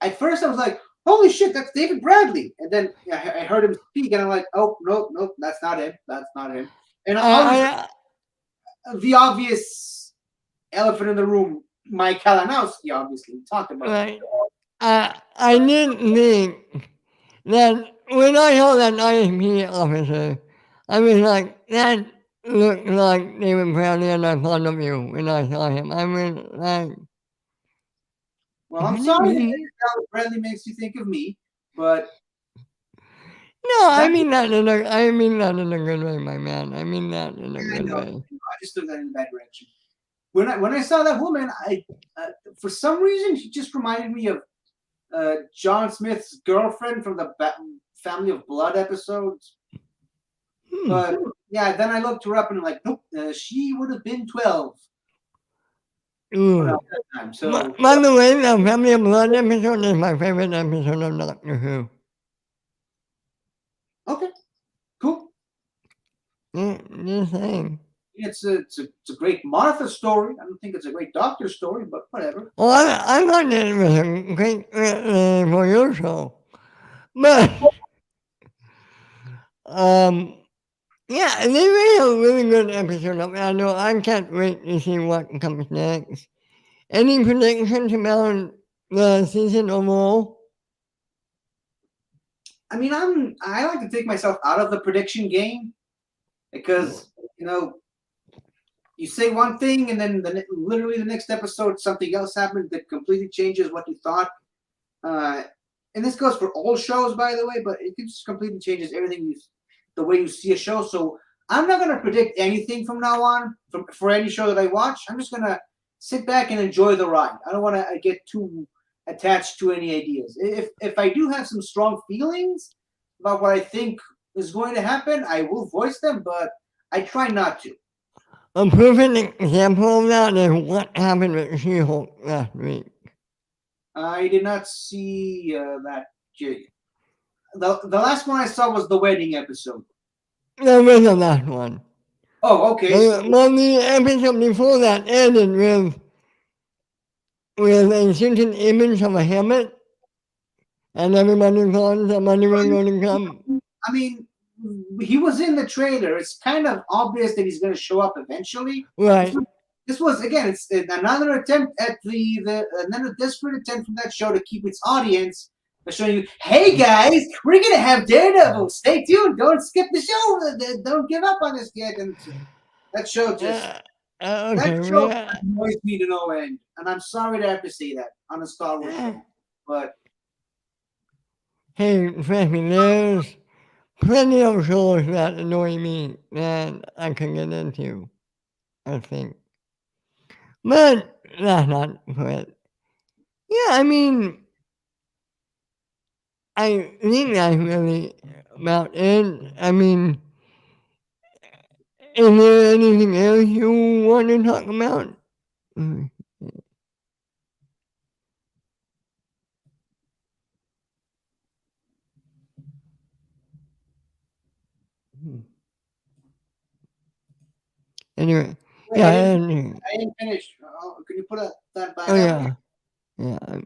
Speaker 2: at first I was like, "Holy shit, that's David Bradley!" And then I heard him speak, and I'm like, "Oh no, no, that's not him. That's not him." And
Speaker 1: I,
Speaker 2: the obvious elephant in the room, Mike Kalinowski, obviously talked about it.
Speaker 1: Right. I didn't think that when I saw that ISP officer, I was like, that looked like David Bradley, and I thought of you when I saw him. I was like,
Speaker 2: Well, I'm
Speaker 1: could it
Speaker 2: sorry that
Speaker 1: be?
Speaker 2: David Bradley makes you think of me, but
Speaker 1: No, I
Speaker 2: that
Speaker 1: mean that in a, I mean that in a good way, my man. I mean that in a
Speaker 2: I
Speaker 1: good
Speaker 2: know,
Speaker 1: way.
Speaker 2: I just took that in a bad direction. When I saw that woman, I for some reason she just reminded me of John Smith's girlfriend from the Family of Blood episodes.
Speaker 1: Hmm.
Speaker 2: But yeah, then I looked her up and I'm like, nope, she would have been 12 around
Speaker 1: Ooh.
Speaker 2: that time. So
Speaker 1: By the way, the Family of Blood episode is my favorite episode of Doctor Who.
Speaker 2: okay, cool.
Speaker 1: Yeah, just saying.
Speaker 2: It's a great Martha story. I don't think it's a great Doctor story, but whatever.
Speaker 1: Well, I thought it was a great for your show. But, um, yeah, they made a really good episode of it. I know I can't wait to see what comes next. Any predictions about the season overall?
Speaker 2: I mean, I like to take myself out of the prediction game because you say one thing and then literally the next episode something else happens that completely changes what you thought. And this goes for all shows, by the way, but it just completely changes everything the way you see a show. So I'm not gonna predict anything from now on for any show that I watch. I'm just gonna sit back and enjoy the ride. I don't want to get too attached to any ideas. If I do have some strong feelings about what I think is going to happen, I will voice them, but I try not to.
Speaker 1: A perfect example of that is what happened with She-Hulk last week.
Speaker 2: I did not see that. The last one I saw was the wedding episode.
Speaker 1: That was the last one.
Speaker 2: Oh, okay.
Speaker 1: Well, the episode before that ended with a certain image of a helmet, and everybody thought somebody was going to come.
Speaker 2: I mean, he was in the trailer. It's kind of obvious that he's going to show up eventually.
Speaker 1: Right.
Speaker 2: This was again, it's another attempt at another desperate attempt from that show to keep its audience by showing you, hey guys, we're gonna have Daredevil. Stay tuned. Don't skip the show. Don't give up on us yet. And that show just that
Speaker 1: Okay,
Speaker 2: show
Speaker 1: yeah.
Speaker 2: annoys me to no end. And I'm sorry to have to say that on a Star Wars show, but
Speaker 1: Hey, trust me, there's plenty of shows that annoy me that I can get into, I think. But that's not it. Yeah, I mean, I think that's really about it. I mean, is there anything else you want to talk about? Anyway, yeah,
Speaker 2: I didn't finish. Can you put that back
Speaker 1: oh
Speaker 2: up?
Speaker 1: yeah.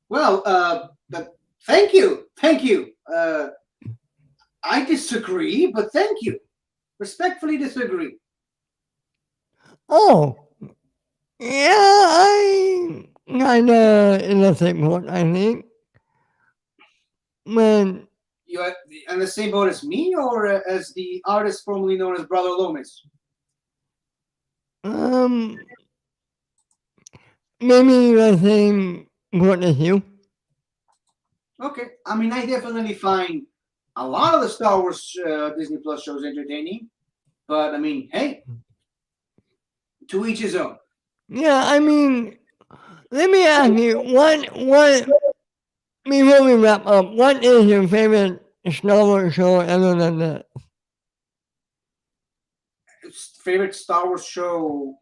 Speaker 2: Well, but thank you. I disagree, but thank you. Respectfully disagree.
Speaker 1: Oh, yeah, I kinda in the same boat, I think. But
Speaker 2: You are on the same boat as me, or as the artist formerly known as Brother Loomis?
Speaker 1: um, maybe the same boat as you.
Speaker 2: Okay. I mean, I definitely find a lot of the Star Wars Disney Plus shows entertaining, but I mean, hey, to each his own.
Speaker 1: Yeah, I mean, let me ask you, what, before we wrap up, what is your favorite Star Wars show other than that?
Speaker 2: Favorite Star Wars show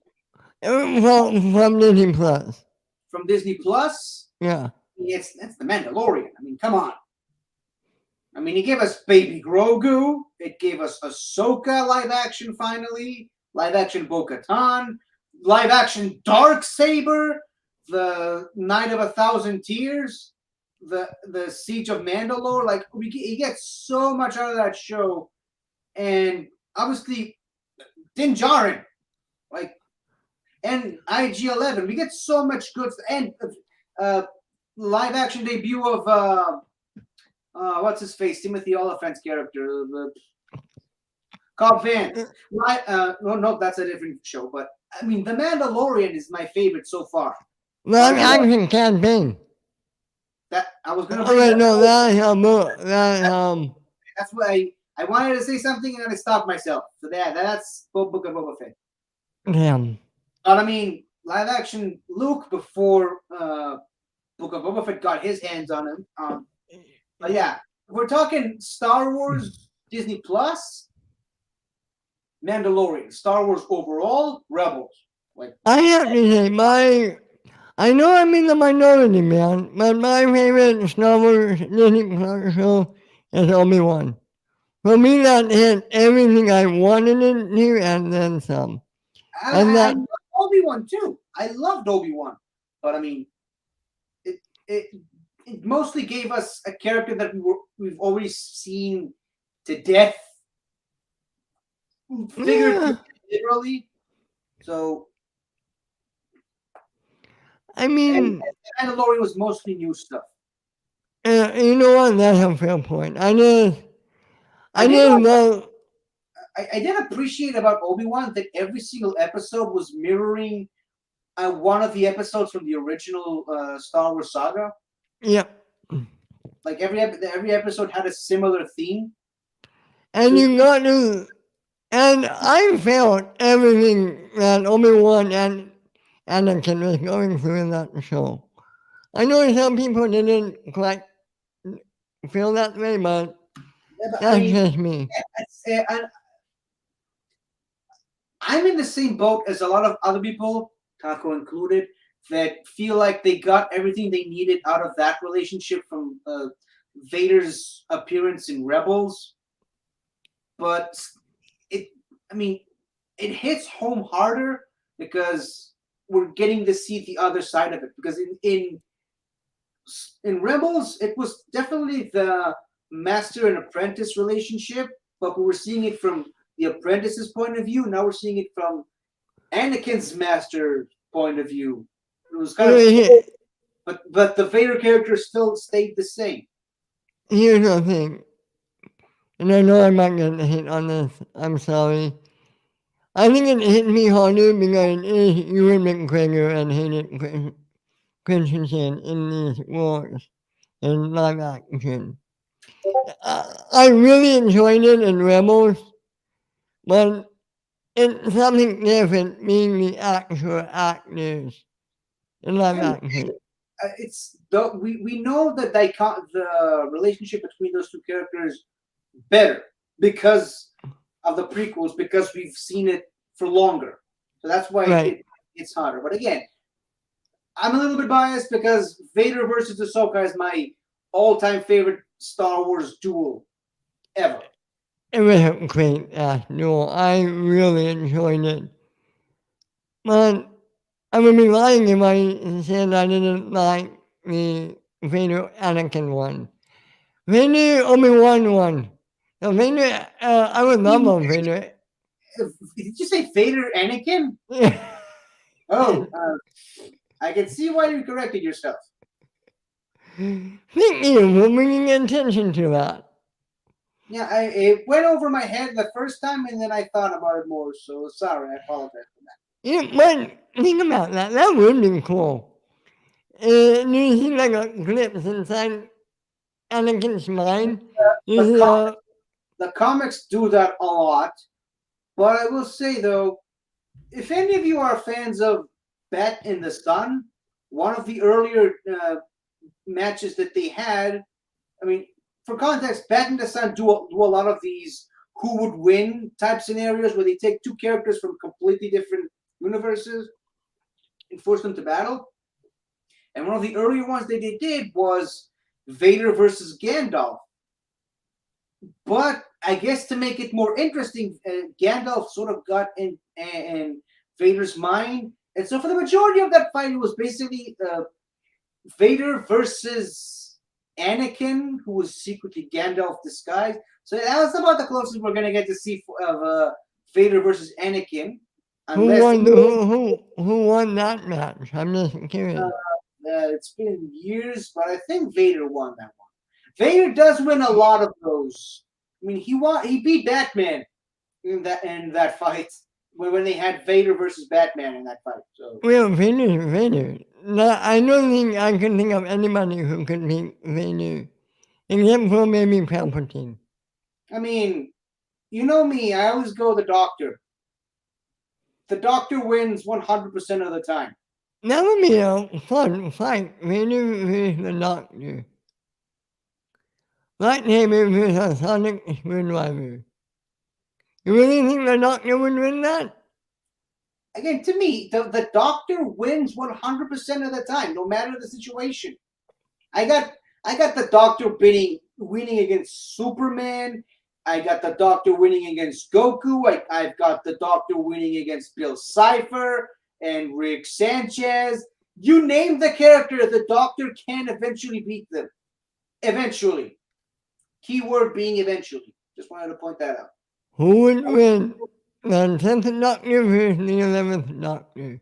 Speaker 1: From Disney Plus.
Speaker 2: from Disney Plus?
Speaker 1: Yeah.
Speaker 2: That's The Mandalorian. I mean, come on. I mean, it gave us Baby Grogu. It gave us Ahsoka live action finally, live action Bo-Katan, live action Darksaber, the Night of 1,000 Tears, the Siege of Mandalore. Like you get so much out of that show, and obviously Din Djarin. like, and IG-11. We get so much good and live action debut of what's his face, Timothy Oliphant's character, Cobb Vanth. No, that's a different show. But I mean, The Mandalorian is my favorite so far.
Speaker 1: Live action campaign.
Speaker 2: That I was gonna
Speaker 1: Oh
Speaker 2: bring
Speaker 1: wait,
Speaker 2: that
Speaker 1: no,
Speaker 2: up.
Speaker 1: that
Speaker 2: That's why I wanted to say something and then I stopped myself. So that's Book of Boba Fett.
Speaker 1: damn.
Speaker 2: But I mean, live action Luke before Book of Boba Fett got his hands on him. But yeah, we're talking Star Wars, Disney Plus, Mandalorian, Star Wars overall, Rebels. Like
Speaker 1: I have to say, I know I'm in the minority, man, but my favorite Star Wars Disney Plus show is Obi-Wan. For me, that hit everything I wanted it to and then some. And
Speaker 2: I
Speaker 1: that,
Speaker 2: love Obi-Wan too. I loved Obi-Wan, but I mean, it it it mostly gave us a character that we've already seen to death, figuratively, literally. So,
Speaker 1: I
Speaker 2: and
Speaker 1: mean,
Speaker 2: Mandalorian was mostly new stuff.
Speaker 1: you know what? That's a fair point. I
Speaker 2: I did
Speaker 1: just
Speaker 2: like,
Speaker 1: love,
Speaker 2: I did appreciate about Obi-Wan that every single episode was mirroring one of the episodes from the original Star Wars saga.
Speaker 1: yeah.
Speaker 2: Like every episode had a similar theme.
Speaker 1: And
Speaker 2: So
Speaker 1: you got to, and I felt everything that Obi-Wan and Anakin was going through in that show. I know some people didn't quite feel that way, but
Speaker 2: yeah, but I
Speaker 1: that's
Speaker 2: mean,
Speaker 1: just me.
Speaker 2: I'm in the same boat as a lot of other people, Taco included, that feel like they got everything they needed out of that relationship from Vader's appearance in Rebels. But it, I mean, it hits home harder because we're getting to see the other side of it. Because in Rebels, it was definitely the master and apprentice relationship, but we were seeing it from the apprentice's point of view. Now we're seeing it from Anakin's master point of view. It was kind of, but the Vader character still stayed the same.
Speaker 1: Here's the thing, and I know I'm not going to hit on this. I'm sorry. I think it hit me harder because it is Ewan McGregor and Hayden Christensen in these roles in live action. I really enjoyed it in Rebels, but it's something different being the actual actors in live
Speaker 2: And
Speaker 1: action.
Speaker 2: we know that the relationship between those two characters better because of the prequels, because we've seen it for longer. So that's why
Speaker 1: Right.
Speaker 2: it's harder. But again, I'm a little bit biased because Vader versus Ahsoka is my all-time favorite Star Wars duel ever.
Speaker 1: It was a great duel. I really enjoyed it. But I would be lying if I said I didn't like the Vader Anakin one. Vader Obi-Wan one. The Vader, I would love a Vader.
Speaker 2: Did you say Vader Anakin?
Speaker 1: Yeah.
Speaker 2: Oh, I can see why you corrected yourself.
Speaker 1: Thank you for bringing attention to that.
Speaker 2: Yeah, it went over my head the first time, and then I thought about it more. So sorry, I apologize for that.
Speaker 1: But think about that. That would be cool. Do you see like a glimpse inside Anakin's mind? You
Speaker 2: The
Speaker 1: see,
Speaker 2: the comics do that a lot, but I will say though, if any of you are fans of Bat in the Sun, one of the earlier matches that they had, I mean, for context, Bat in the Sun do a lot of these who would win type scenarios where they take two characters from completely different universes and force them to battle. And one of the earlier ones that they did was Vader versus Gandalf. But I guess to make it more interesting, Gandalf sort of got in Vader's mind. And so for the majority of that fight, it was basically Vader versus Anakin, who was secretly Gandalf disguised. So that was about the closest we're going to get to see of Vader versus Anakin.
Speaker 1: Who
Speaker 2: unless
Speaker 1: won? Who won that match? I'm just curious.
Speaker 2: it's been years, but I think Vader won that one. Vader does win a lot of those. I mean, he beat Batman in that fight when they had Vader versus Batman in that fight. So
Speaker 1: Well, Vader. No, I don't think I can think of anybody who could beat Vader, except for maybe Palpatine.
Speaker 2: I mean, you know me, I always go the Doctor. The Doctor wins 100% of the time.
Speaker 1: That would be a fun fight. Vader versus the Doctor. Lightsaber versus Sonic Screwdriver. You really think the Doctor would win that?
Speaker 2: Again, to me, the Doctor wins 100% of the time, no matter the situation. I got the Doctor winning against Superman. I got the Doctor winning against Goku. I've got the Doctor winning against Bill Cipher and Rick Sanchez. You name the character, the Doctor can eventually beat them. Eventually. Keyword being eventually. Just wanted to point that out.
Speaker 1: Who would win? The 10th Doctor versus the 11th Doctor.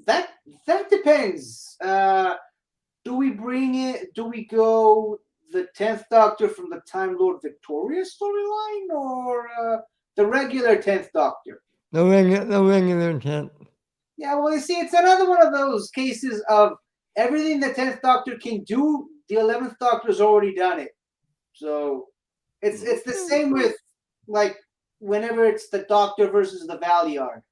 Speaker 2: That that depends. Do we bring it? Do we go the 10th Doctor from the Time Lord Victoria storyline, or the regular 10th Doctor?
Speaker 1: The regular 10th.
Speaker 2: Yeah, well, you see, it's another one of those cases of everything the 10th Doctor can do, the 11th Doctor's already done it. So it's the same with, like, whenever it's the Doctor versus the Valiard.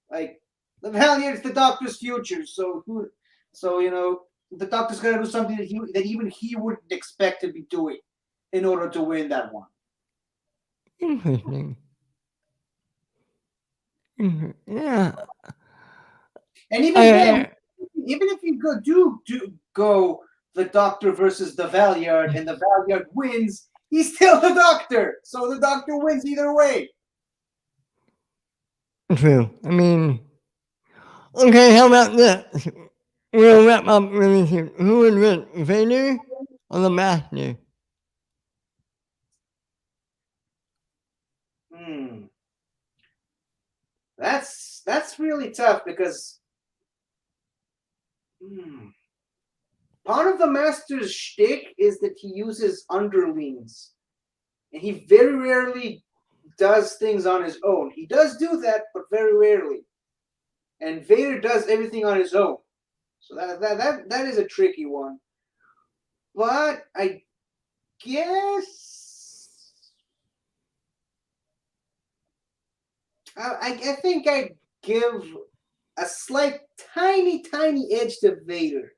Speaker 2: Like, the Valiard's the Doctor's future, so the Doctor's gonna do something that even he wouldn't expect to be doing in order to win that one.
Speaker 1: Interesting. Yeah.
Speaker 2: And even then, even if you do go the Doctor versus the Valiard and the Valiard wins, he's still the Doctor. So the Doctor wins either way.
Speaker 1: True. I mean, okay, how about this? We'll wrap up really soon. Who would win, Vader or the Master?
Speaker 2: Hmm. That's really tough because part of the Master's shtick is that he uses underlings, and he very rarely does things on his own. He does do that, but very rarely. And Vader does everything on his own, so that is a tricky one. But I guess I think I'd give a slight, tiny edge to Vader.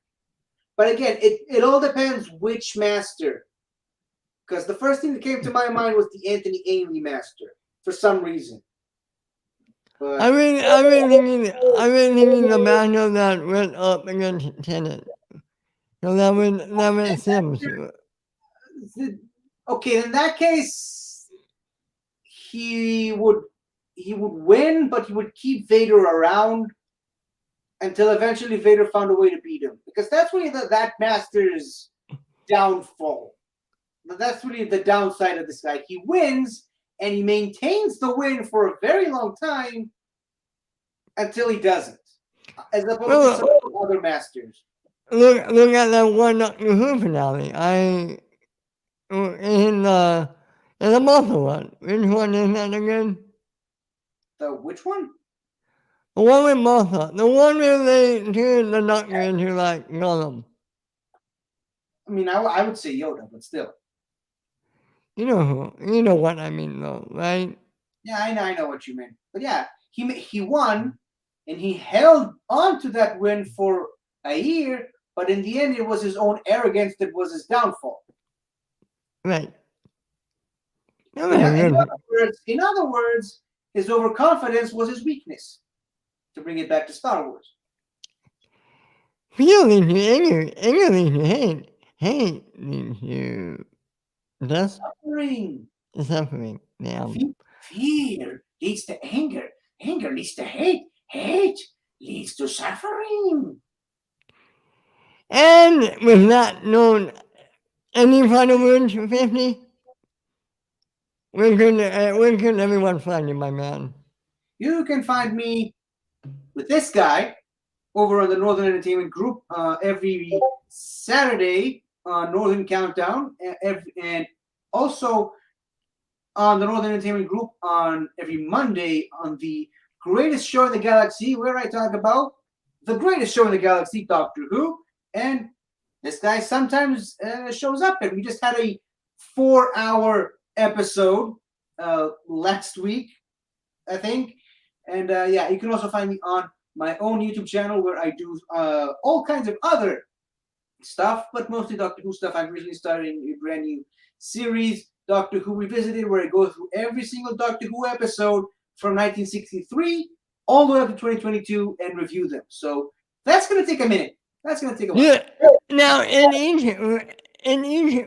Speaker 2: But again, it all depends which master. Because the first thing that came to my mind was the Anthony Ainley master for some reason. But
Speaker 1: I've been thinking the master that went up against Tennant. So that would Sims.
Speaker 2: okay, in that case, he would win, but he would keep Vader around until eventually Vader found a way to beat him. Because that's really that master's downfall. That's really the downside of this guy. He wins and he maintains the win for a very long time until he doesn't. As opposed to some other masters.
Speaker 1: Look at that one Doctor Who finale. In the Mothra one. Which one is that again?
Speaker 2: The which one?
Speaker 1: The one with Mothra. The one where they turn the Doctor into like Gollum.
Speaker 2: I mean, I would say Yoda, but still.
Speaker 1: You know what I mean though, right?
Speaker 2: Yeah, I know what you mean. But yeah, he won, and he held on to that win for a year. But in the end, it was his own arrogance that was his downfall.
Speaker 1: Right.
Speaker 2: In other words, his overconfidence was his weakness. To bring it back to Star Wars.
Speaker 1: Feeling you, anger, hate you. That's suffering. Yeah.
Speaker 2: Fear leads to anger. Anger leads to hate. Hate leads to suffering.
Speaker 1: And with that known, any final words for 50? Where can everyone find you, my man?
Speaker 2: You can find me with this guy over on the Northern Entertainment Group every Saturday on Northern Countdown, and also on the Northern Entertainment Group on every Monday on the greatest show in the galaxy, where I talk about the greatest show in the galaxy, Doctor Who. And this guy sometimes shows up, and we just had a 4-hour episode last week, I think. And yeah, you can also find me on my own YouTube channel where I do all kinds of other stuff, but mostly Doctor Who stuff. I've recently started a brand new series, Doctor Who Revisited, where I go through every single Doctor Who episode from 1963 all the way up to 2022 and review them. So that's going to take a minute. That's going to take a while.
Speaker 1: Yeah. Now, in each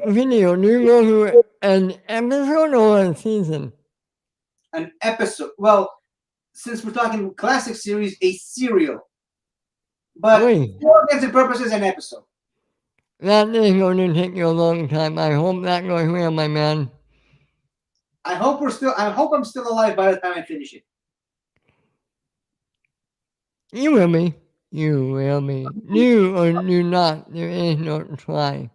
Speaker 1: video, do you go through an episode or a season?
Speaker 2: An episode. Well, since we're talking classic series, a serial. But
Speaker 1: Wait.
Speaker 2: for all intents and purposes, an episode.
Speaker 1: That is going to take you a long time. I hope that goes well, my man.
Speaker 2: I hope I'm still alive by the time I finish it.
Speaker 1: You will be. You will be. Do or do not. There is no try.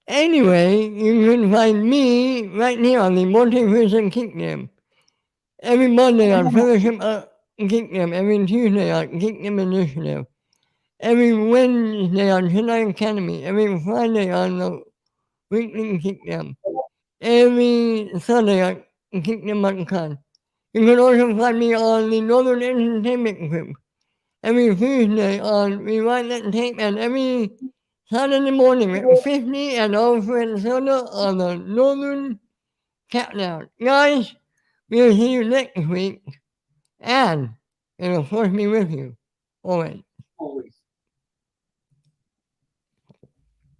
Speaker 1: Anyway, you can find me right here on the Multivision Kingdom. Every Monday on Fellowship Kingdom. Every Tuesday on Kingdom Initiative. Every Wednesday on Jedi Academy. Every Friday on the Weekly Kingdom. Every Sunday on Kingdom Uncut. You can also find me on the Northern Entertainment Group every Tuesday on Rewind That Tape, and every Saturday morning at 50 and Alfred Soda on the Northern Countdown. Guys, we'll see you next week, and it'll force me with you. Always.